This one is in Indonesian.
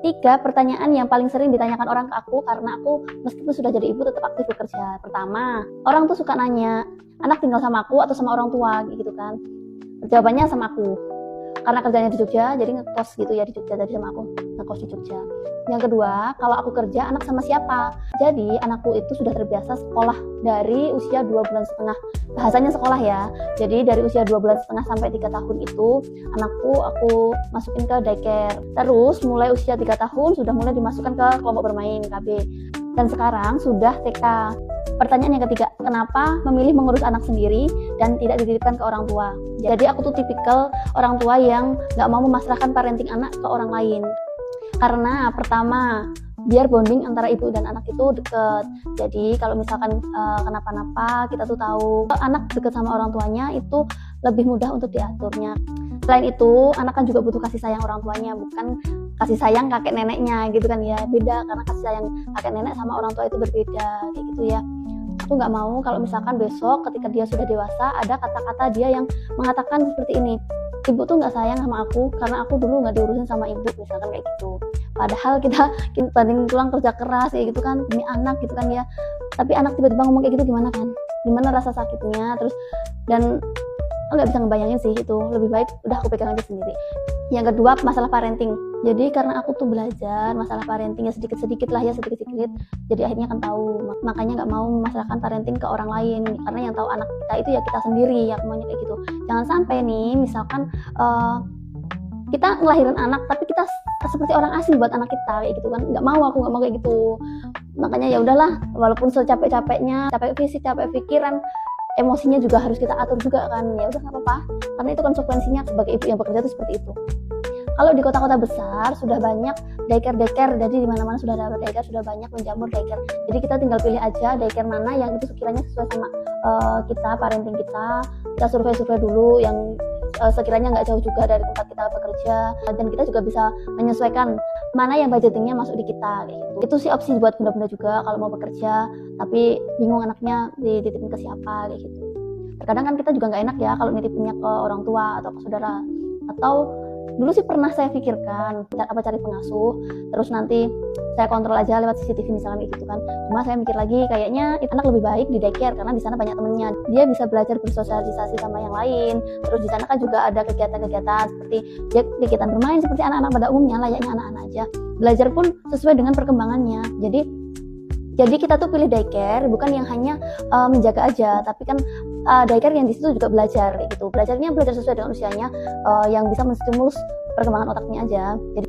3 pertanyaan yang paling sering ditanyakan orang ke aku karena aku meskipun sudah jadi ibu tetap aktif bekerja. Pertama, orang tuh suka nanya, anak tinggal sama aku atau sama orang tua gitu kan. Jawabannya sama aku. Karena kerjanya di Jogja, jadi ngekos gitu ya di Jogja, jadi sama aku ngekos di Jogja. Yang kedua, kalau aku kerja, anak sama siapa? Jadi, anakku itu sudah terbiasa sekolah dari usia 2,5 bulan. Bahasanya sekolah ya. Jadi, dari usia 2,5 bulan sampai 3 tahun itu, anakku aku masukin ke daycare. Terus, mulai usia 3 tahun, sudah mulai dimasukkan ke kelompok bermain, KB. Dan sekarang sudah TK. Pertanyaan yang ketiga, kenapa memilih mengurus anak sendiri dan tidak dititipkan ke orang tua? Jadi aku tuh tipikal orang tua yang gak mau memasrahkan parenting anak ke orang lain. Karena pertama, biar bonding antara ibu dan anak itu deket. Jadi kalau misalkan kenapa-napa, kita tuh tahu anak deket sama orang tuanya itu lebih mudah untuk diaturnya. Selain itu, anak kan juga butuh kasih sayang orang tuanya, bukan kasih sayang kakek neneknya gitu kan ya. Beda, karena kasih sayang kakek nenek sama orang tua itu berbeda, kayak gitu ya. Aku nggak mau kalau misalkan besok ketika dia sudah dewasa ada kata-kata dia yang mengatakan seperti ini, ibu tuh nggak sayang sama aku karena aku dulu nggak diurusin sama ibu, misalkan kayak gitu. Padahal kita banding pulang kerja keras kayak gitu kan demi anak gitu kan ya, tapi anak tiba-tiba ngomong kayak gitu gimana kan, gimana rasa sakitnya. Terus dan aku nggak bisa ngebayangin sih, itu lebih baik udah aku pegang aja sendiri. Yang kedua, masalah parenting. Jadi karena aku tuh belajar masalah parenting ya sedikit-sedikit lah ya, sedikit-sedikit. Jadi akhirnya kan tahu. Makanya nggak mau memasrahkan parenting ke orang lain. Karena yang tahu anak kita itu ya kita sendiri, ya maunya kayak gitu. Jangan sampai nih, misalkan kita ngelahirin anak tapi kita seperti orang asing buat anak kita kayak gitu kan. Nggak mau, aku nggak mau kayak gitu. Makanya ya udahlah, walaupun secapek-capeknya, capek fisik, capek pikiran, emosinya juga harus kita atur juga kan. Ya udah nggak apa-apa, karena itu konsekuensinya sebagai ibu yang bekerja itu seperti itu. Kalau di kota-kota besar sudah banyak daycare, jadi di mana-mana sudah ada daycare, sudah banyak menjamur daycare. Jadi kita tinggal pilih aja daycare mana yang itu sekiranya sesuai sama kita, parenting kita. Kita survei dulu yang sekiranya nggak jauh juga dari tempat kita bekerja, dan kita juga bisa menyesuaikan mana yang budgetingnya masuk di kita kayak gitu. Itu sih opsi buat bunda-bunda juga kalau mau bekerja tapi bingung anaknya dititipin ke siapa kayak gitu. Terkadang kan kita juga nggak enak ya kalau nitipinnya ke orang tua atau ke saudara. Atau dulu sih pernah saya pikirkan cari pengasuh, terus nanti saya kontrol aja lewat CCTV misalkan gitu kan. Cuma saya mikir lagi, kayaknya anak lebih baik di daycare karena di sana banyak temennya, dia bisa belajar bersosialisasi sama yang lain. Terus di sana kan juga ada kegiatan-kegiatan seperti ya, kegiatan bermain seperti anak-anak pada umumnya, layaknya anak-anak aja. Belajar pun sesuai dengan perkembangannya. Jadi kita tuh pilih daycare bukan yang hanya menjaga aja, tapi kan daycare yang di situ juga belajar gitu. Belajar sesuai dengan usianya, yang bisa menstimulus perkembangan otaknya aja. Jadi